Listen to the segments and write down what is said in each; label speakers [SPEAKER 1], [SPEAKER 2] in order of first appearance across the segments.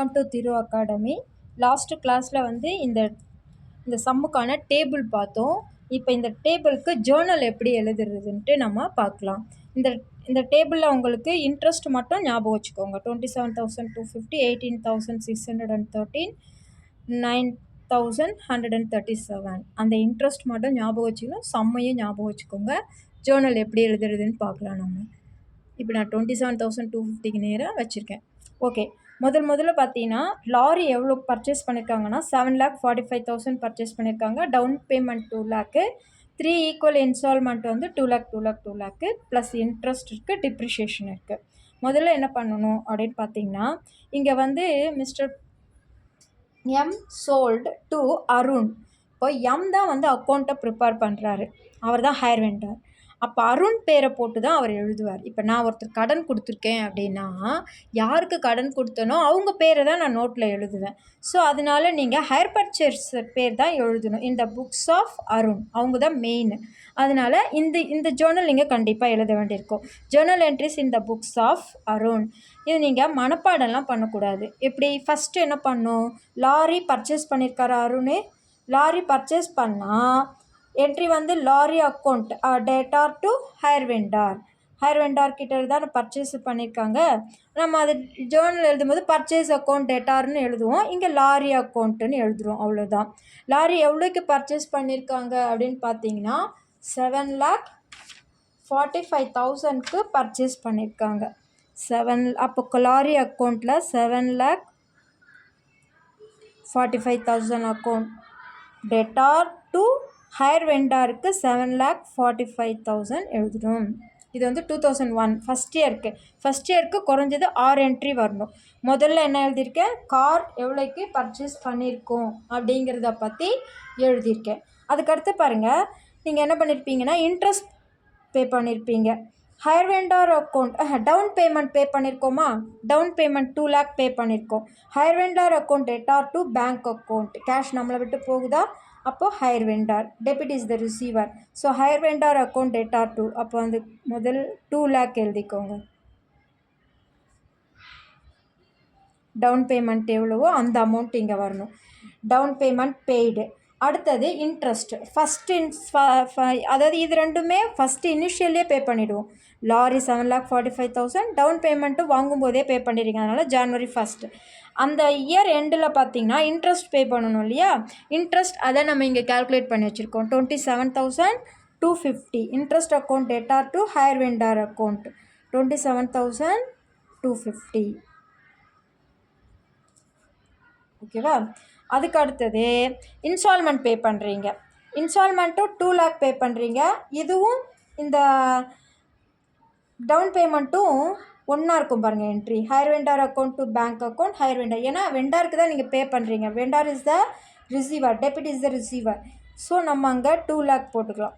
[SPEAKER 1] Welcome to Thiru academy. Last கிளாஸில் வந்து இந்த சம்முக்கான டேபிள் பார்த்தோம். இப்போ இந்த டேபிளுக்கு ஜேர்னல் எப்படி எழுதுறதுன்ட்டு நம்ம பார்க்கலாம். இந்த டேபிளில் உங்களுக்கு இன்ட்ரெஸ்ட் மட்டும் ஞாபகம் வச்சுக்கோங்க. 27,250, 18,613, 9,137 அந்த இன்ட்ரெஸ்ட் மட்டும் ஞாபகம் வச்சுக்கணும். சம்மையும் ஞாபகம் வச்சுக்கோங்க. ஜேர்னல் எப்படி எழுதுறதுன்னு பார்க்கலாம். நம்ம இப்போ நான் 27,250க்கு நேராக வச்சுருக்கேன். ஓகே, முதல்ல பார்த்தீங்கன்னா லாரி எவ்வளோ பர்ச்சேஸ் பண்ணியிருக்காங்கன்னா 7,45,000 பர்ச்சேஸ் பண்ணியிருக்காங்க. Down payment 2 lakh, 3 equal instalment வந்து 2 lakh ப்ளஸ் இன்ட்ரெஸ்ட் இருக்குது, டிப்ரிஷியேஷன் இருக்குது. முதல்ல என்ன பண்ணணும் அப்படின்னு பார்த்தீங்கன்னா, இங்கே வந்து mister M sold to Arun. இப்போ எம் தான் வந்து அக்கௌண்ட்டை ப்ரிப்பேர் பண்ணுறாரு, அவர் தான் ஹையர் வெண்டர். அப்போ அருண் பேரை போட்டு தான் அவர் எழுதுவார். இப்போ நான் ஒருத்தர் கடன் கொடுத்துருக்கேன் அப்படின்னா, யாருக்கு கடன் கொடுத்தனோ அவங்க பேரை தான் நான் நோட்டில் எழுதுவேன். ஸோ அதனால நீங்கள் ஹையர் பர்ச்சேஸர் பேர் தான் எழுதணும். இந்த புக்ஸ் ஆஃப் அருண், அவங்க தான் மெயின். அதனால் இந்த ஜேர்னல் நீங்கள் கண்டிப்பாக எழுத வேண்டியிருக்கும். ஜேர்னல் என்ட்ரிஸ் இந்த புக்ஸ் ஆஃப் அருண். இது நீங்கள் மனப்பாடம்லாம் பண்ணக்கூடாது. எப்படி ஃபஸ்ட்டு என்ன பண்ணும், லாரி பர்ச்சேஸ் பண்ணியிருக்காரு அருண். லாரி பர்ச்சேஸ் பண்ணால் என்ட்ரி வந்து lorry account data to hire vendor கிட்ட தான் பர்ச்சேஸ் பண்ணியிருக்காங்க. நம்ம அது ஜேர்னல் எழுதும்போது பர்ச்சேஸ் அக்கௌண்ட் டேட்டார்னு எழுதுவோம், இங்கே லாரி அக்கௌண்ட்டுன்னு எழுதுவோம், அவ்வளோதான். லாரி எவ்வளோக்கு பர்ச்சேஸ் பண்ணியிருக்காங்க அப்படின்னு பார்த்தீங்கன்னா 7,45,000க்கு பர்ச்சேஸ் பண்ணியிருக்காங்க. அப்போ லாரி அக்கௌண்ட்டில் 7,45,000 அக்கௌண்ட் டேட்டார் டு ஹையர் வெண்டாருக்கு 7,45,000 எழுதணும். இது வந்து 2001 ஃபஸ்ட் இயருக்கு குறைஞ்சது 6 என்ட்ரி வரணும். முதல்ல என்ன எழுதியிருக்கேன், கார் எவ்வளோக்கு பர்ச்சேஸ் பண்ணியிருக்கோம் அப்படிங்கிறத பற்றி எழுதியிருக்கேன். அதுக்கடுத்து பாருங்கள், நீங்கள் என்ன பண்ணியிருப்பீங்கன்னா இன்ட்ரெஸ்ட் பே பண்ணியிருப்பீங்க. Hire vendor account down payment pay பண்ணியிருக்கோமா, டவுன் பேமெண்ட் 2 lakh பே பண்ணியிருக்கோம். Hire vendor account data to bank account, cash நம்மளை விட்டு போகுதா, அப்போது hire vendor. Debit is the receiver. So hire vendor account data 2, அப்போ வந்து முதல் 2 lakh எழுதிக்கோங்க. டவுன் பேமெண்ட் எவ்வளவோ அந்த அமௌண்ட் இங்கே வரணும். Down payment paid. அடுத்தது இன்ட்ரெஸ்ட். அதாவது இது ரெண்டுமே ஃபஸ்ட்டு இனிஷியல்லே பே பண்ணிவிடுவோம். லாரி 7,45,000 டவுன் பேமெண்ட்டு வாங்கும்போதே பே பண்ணிடுறீங்க. அதனால் January 1st. அந்த இயர் எண்டில் பார்த்தீங்கன்னா இன்ட்ரெஸ்ட் பே பண்ணணும் இல்லையா, இன்ட்ரெஸ்ட் அதை நம்ம இங்கே கால்குலேட் பண்ணி வச்சுருக்கோம். 27,250 interest account data to hire vendor account 27,250. ஓகேவா. அதுக்கு அடுத்தது இன்ஸ்டால்மெண்ட் பே பண்ணுறீங்க. இன்ஸ்டால்மெண்ட்டும் 2 lakh பே பண்ணுறீங்க. இதுவும் இந்த டவுன் பேமெண்ட்டும் ஒன்றா இருக்கும் பாருங்கள் entry. Higher vendor account to bank account higher vendor. ஏன்னா வெண்டாருக்கு தான் நீங்கள் பே பண்ணுறீங்க. Vendor is the receiver, debit is the receiver. So நம்ம அங்கே 2 lakh போட்டுக்கலாம்.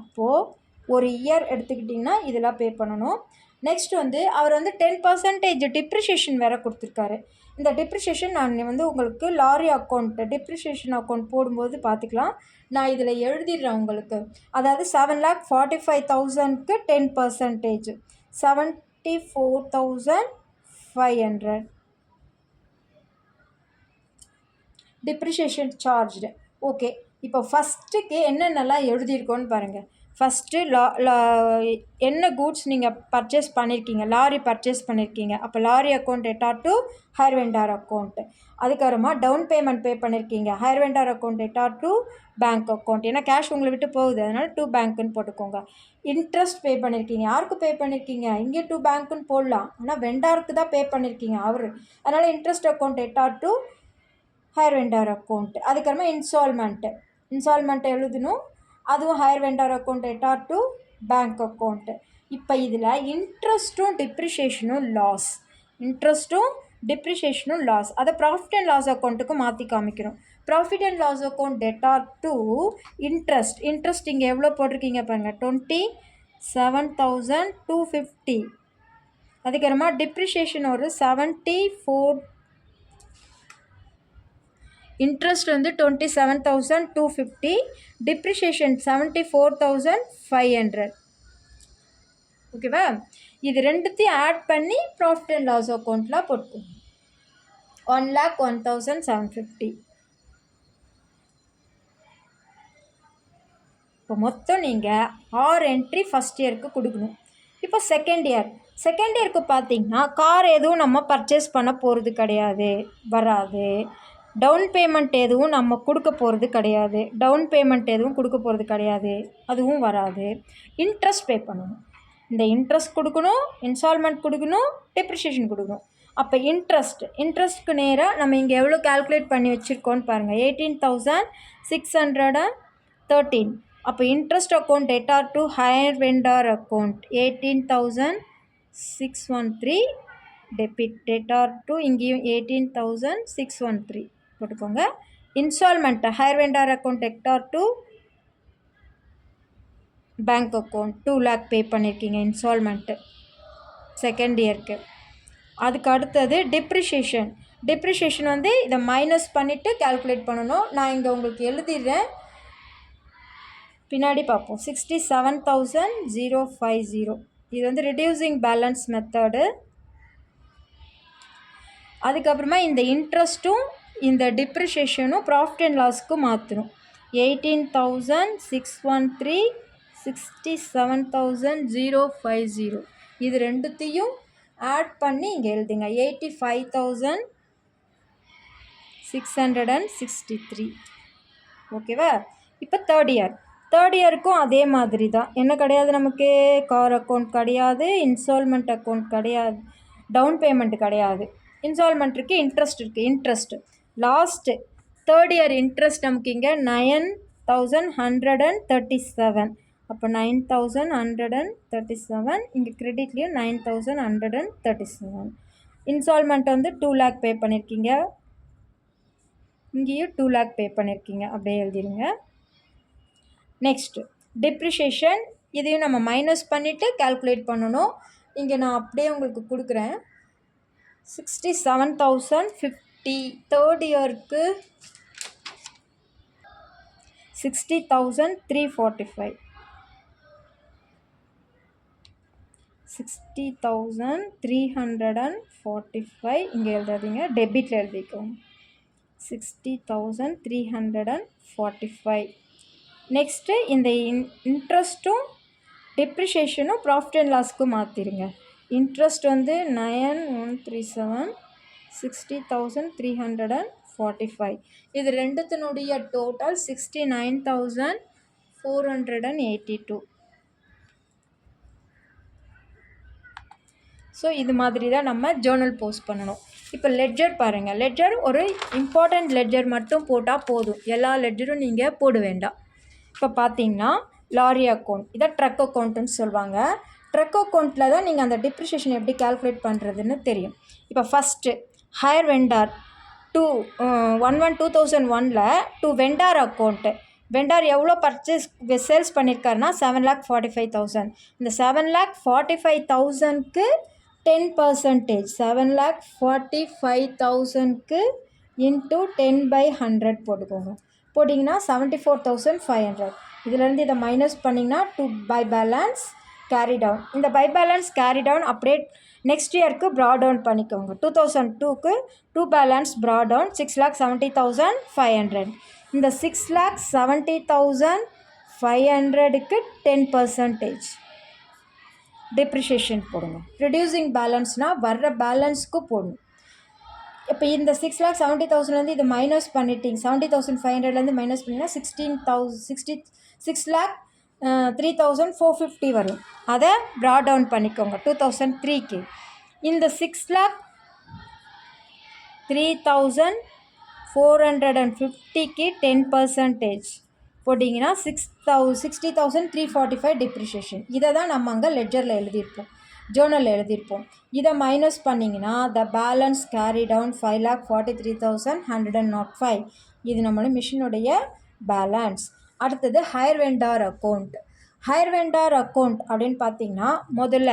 [SPEAKER 1] அப்போது ஒரு இயர் எடுத்துக்கிட்டிங்கன்னா இதெல்லாம் பே பண்ணணும். நெக்ஸ்ட் வந்து அவர் வந்து 10% டிப்ரிஷியேஷன் வேறு கொடுத்துருக்காரு. இந்த டிப்ரிஷியேஷன் நான் வந்து உங்களுக்கு லாரி அக்கௌண்ட் டிப்ரிஷியேஷன் அக்கௌண்ட் போடும்போது பார்த்துக்கலாம். நான் இதில் எழுதிடுறேன் உங்களுக்கு. அதாவது 7,45,000க்கு 10%, 74,500 டிப்ரிஷியேஷன் சார்ஜ்டு. ஓகே, இப்போ ஃபஸ்ட்டுக்கு என்னென்னலாம் எழுதியிருக்கோன்னு பாருங்கள். ஃபஸ்ட்டு என்ன கூட்ஸ் நீங்கள் பர்ச்சேஸ் பண்ணியிருக்கீங்க, லாரி பர்ச்சேஸ் பண்ணியிருக்கீங்க, அப்போ lorry account data to hire vendor account. அதுக்கப்புறமா டவுன் பேமெண்ட் பே பண்ணியிருக்கீங்க, higher vendor account data to bank account. ஏன்னா கேஷ் உங்களை விட்டு போகுது, அதனால் 2 பேங்க்குன்னு போட்டுக்கோங்க. இன்ட்ரெஸ்ட் பே பண்ணியிருக்கீங்க, யாருக்கு பே பண்ணியிருக்கீங்க, இங்கே 2 பேங்க்குன்னு போடலாம், ஆனால் வெண்டாருக்கு தான் பே பண்ணியிருக்கீங்க அவர். அதனால் interest account data to hire vendor account. அதுக்கப்புறமா இன்ஸ்டால்மெண்ட் எழுதணும், அதுவும் hire vendor account data to bank account. இப்போ இதில் இன்ட்ரெஸ்ட்டும் டிப்ரிஷியேஷனும் லாஸ், அதை ப்ராஃபிட் அண்ட் லாஸ் அக்கௌண்ட்டுக்கு மாற்றி காமிக்கணும். Profit and loss account data to interest இங்கே எவ்வளோ போட்டிருக்கீங்க பாருங்கள், 27,250. அதுக்கப்புறமா டிப்ரிஷியேஷன் ஒரு 74, இன்ட்ரெஸ்ட் வந்து 27,250, டிப்ரிஷியேஷன் 74,500. ஓகேவா. இது ரெண்டுத்தையும் ஆட் பண்ணி ப்ராஃபிட் அண்ட் லாஸ் அக்கௌண்ட்டில் போட்டுக்கோங்க. 1,01,750. இப்போ மொத்தம் நீங்கள் 6 என்ட்ரி ஃபஸ்ட் இயருக்கு கொடுக்கணும். இப்போ செகண்ட் இயருக்கு பார்த்தீங்கன்னா கார் எதுவும் நம்ம பர்ச்சேஸ் பண்ண போகிறது கிடையாது, வராது. டவுன் பேமெண்ட் எதுவும் நம்ம கொடுக்க போகிறது கிடையாது, அதுவும் வராது. இன்ட்ரெஸ்ட் பே பண்ணணும். இந்த இன்ட்ரெஸ்ட் கொடுக்கணும், இன்ஸ்டால்மெண்ட் கொடுக்கணும், டெப்ரிஷியேஷன் கொடுக்கணும். அப்போ இன்ட்ரெஸ்ட்க்கு நேராக நம்ம இங்கே எவ்வளோ கால்குலேட் பண்ணி வச்சுருக்கோன்னு பாருங்கள். 18,613. அப்போ interest account debtor to hire vendor account 18,613 debit. Debtor to இங்கேயும் 18,613 போட்டுக்கோங்க. Instalment higher vendor account debtor to bank account 2 lakh பே பண்ணியிருக்கீங்க இன்ஸ்டால்மெண்ட்டு செகண்ட் இயருக்கு. அதுக்கு அடுத்தது டெப்ரிஷியேஷன் வந்து இதை மைனஸ் பண்ணிவிட்டு கால்குலேட் பண்ணணும். நான் இங்கே உங்களுக்கு எழுதிடுறேன், பின்னாடி பார்ப்போம். 67,050. இது வந்து ரிடியூசிங் பேலன்ஸ் மெத்தடு. அதுக்கப்புறமா இந்த இன்ட்ரெஸ்ட்டும் இந்த டிப்ரிஷியேஷனும் ப்ராஃபிட் அண்ட் லாஸ்க்கு மாற்றணும். 18,613, 67,050. இது ரெண்டுத்தையும் ஆட் பண்ணி இங்கே எழுதுங்க. 85,663. ஓகேவா? இப்போ தேர்ட் இயருக்கும் அதே மாதிரி தான். என்ன கிடையாது, நமக்கு கார் அக்கௌண்ட் கிடையாது, இன்ஸ்டால்மெண்ட் அக்கௌண்ட் கிடையாது, டவுன் பேமெண்ட் கிடையாது. இன்ஸ்டால்மெண்ட் இருக்குது, interest last third year interest நமக்கு இங்கே 9,137. அப்போ 9,137 இங்கே கிரெடிட்லேயும் 9,137. இன்ஸ்டால்மெண்ட் வந்து 2 lakh பே பண்ணியிருக்கீங்க, இங்கேயும் 2 lakh பே பண்ணியிருக்கீங்க, அப்படியே எழுதிடுங்க. நெக்ஸ்ட்டு டெப்ரிஷியேஷன், இதையும் நம்ம மைனஸ் பண்ணிவிட்டு கால்குலேட் பண்ணணும். இங்கே நான் அப்படியே உங்களுக்கு கொடுக்குறேன். 67,050. தேர்ட் இயருக்கு 60,345. 60,345 இங்கே எழுதாதீங்க, டெபிட்டில் எழுதிக்கோங்க. 60,345. நெக்ஸ்ட்டு இந்த இன்ட்ரெஸ்ட்டும் டெப்ரிஷியேஷனும் ப்ராஃபிட் அண்ட் லாஸ்க்கு மாற்றிடுங்க. இன்ட்ரெஸ்ட் வந்து 9,137, 60,345. இது ரெண்டுத்தினுடைய டோட்டல் 69,482. ஸோ இது மாதிரி தான் நம்ம ஜேர்னல் போஸ்ட் பண்ணணும். இப்போ லெட்ஜர் பாருங்கள். லெட்ஜர் ஒரு இம்பார்ட்டண்ட் லெட்ஜர் மட்டும் போட்டால் போதும், எல்லா லெட்ஜரும் நீங்கள் போட வேண்டாம். இப்போ பார்த்தீங்கன்னா லாரி அக்கௌண்ட், இதை ட்ரக் அக்கௌண்ட்டுன்னு சொல்லுவாங்க. ட்ரக் அக்கௌண்ட்டில் தான் நீங்கள் அந்த டிப்ரிஷியேஷன் எப்படி கால்குலேட் பண்ணுறதுன்னு தெரியும். இப்போ first higher vendor 1/1/2001 to vendor account. Vendor எவ்வளோ சேல்ஸ் பண்ணியிருக்காருன்னா 7,45,000. இந்த 7,45,000க்கு 10%, 7,45,000க்கு இன்ட்டு 10/100 போட்டுக்கோங்க. போட்டிங்கன்னா 74,500. இதிலேருந்து இதை மைனஸ் பண்ணிங்கன்னா 2 பை பேலன்ஸ் கேரி டவுன். இந்த பை பேலன்ஸ் கேரி டவுன் அப்படியே நெக்ஸ்ட் இயருக்கு ப்ராட் டவுன் பண்ணிக்கோங்க. 2002க்கு 2 பேலன்ஸ் ப்ராட் டவுன் 6,70,500. இந்த 6,70,500க்கு 10% டெப்ரிஷியேஷன் போடுங்க. ரிடியூசிங் பேலன்ஸ்னால் வர்ற பேலன்ஸ்க்கு போடணும். இப்போ இந்த 6,70,000 இது மைனஸ் பண்ணிட்டீங்க, 70,500 மைனஸ் பண்ணிங்கன்னா 6,03,450 வரும். அதை ப்ராட் டவுன் பண்ணிக்கோங்க 2003க்கு. இந்த 6,03,450க்கு 10% போட்டிங்கன்னா 60,345 டெப்ரிஷியேஷன். இதை தான் நம்ம அங்கே லெட்ஜரில் எழுதியிருப்போம், ஜேர்னலில் எழுதியிருப்போம். இதை மைனஸ் பண்ணிங்கன்னா த பேலன்ஸ் கேரி டவுன் 5,43,105. இது நம்மளோட மிஷினுடைய பேலன்ஸ். அடுத்தது higher vendor account. Higher vendor account அப்படின்னு பார்த்திங்கன்னா முதல்ல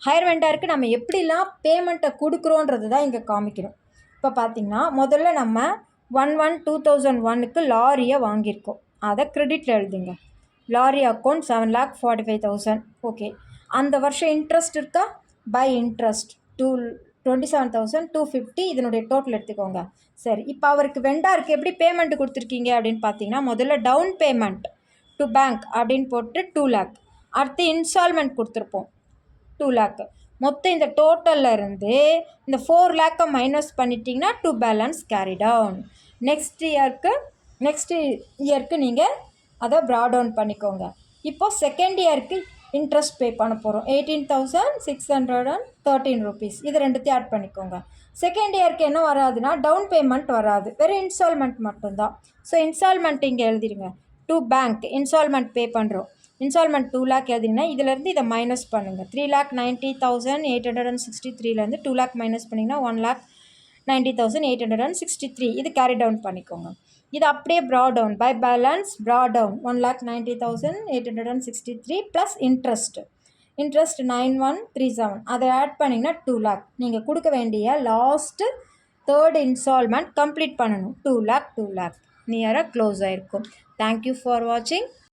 [SPEAKER 1] ஹையர் வெண்டாருக்கு நம்ம எப்படிலாம் பேமெண்ட்டை கொடுக்குறோன்றது தான் இங்கே காமிக்கணும். இப்போ பார்த்திங்கன்னா முதல்ல நம்ம 1/1/2001க்கு லாரியை வாங்கியிருக்கோம், அதை கிரெடிட்டில் எழுதுங்க. Lorry account 7,45,000. ஓகே, அந்த வருஷம் இன்ட்ரெஸ்ட் இருக்கா, பை இன்ட்ரெஸ்ட் 27,250 இதனுடைய டோட்டல் எடுத்துக்கோங்க. சரி, இப்போ அவருக்கு வெண்டாருக்கு எப்படி பேமெண்ட் கொடுத்துருக்கீங்க அப்படின்னு பார்த்தீங்கன்னா, முதல்ல டவுன் பேமெண்ட் டு பேங்க் அப்படின்னு போட்டு 2 lakh, அடுத்து இன்ஸ்டால்மெண்ட் கொடுத்துருப்போம் 2 lakh. மொத்தம் இந்த டோட்டலில் இருந்து இந்த 4 lakh மைனஸ் பண்ணிட்டீங்கன்னா to balance carry down. Next இயருக்கு நீங்கள் அதை ப்ராட் டவுன் பண்ணிக்கோங்க. இப்போது செகண்ட் இயருக்கு இன்ட்ரெஸ்ட் பே பண்ண போகிறோம் 18,613 rupees. இது ரெண்டுத்தையும் ஆட் பண்ணிக்கோங்க. செகண்ட் இயருக்கு என்ன வராதுன்னா டவுன் பேமெண்ட் வராது, வெறும் இன்ஸ்டால்மெண்ட் மட்டும்தான். ஸோ இன்ஸ்டால்மெண்ட் இங்கே எழுதிடுங்க. டு பேங்க் இன்ஸ்டால்மெண்ட் பே பண்ணுறோம், இன்ஸ்டால்மெண்ட் 2 lakh எழுதிங்கன்னா இதிலேருந்து இதை மைனஸ் பண்ணுங்கள். 3,90,863லேருந்து 2 lakh மைனஸ் பண்ணிங்கன்னா 1,90,863 இது கேரி டவுன் பண்ணிக்கோங்க. இது அப்படியே brought down by balance brought down 1,90,863 plus interest 9137 அதை ஆட் பண்ணிங்கன்னா 2 lakh. நீங்கள் கொடுக்க வேண்டிய லாஸ்ட்டு தேர்ட் இன்ஸ்டால்மெண்ட் கம்ப்ளீட் பண்ணணும். 2 lakh நியராக க்ளோஸ் ஆகிருக்கும். தேங்க்யூ ஃபார் வாட்சிங்.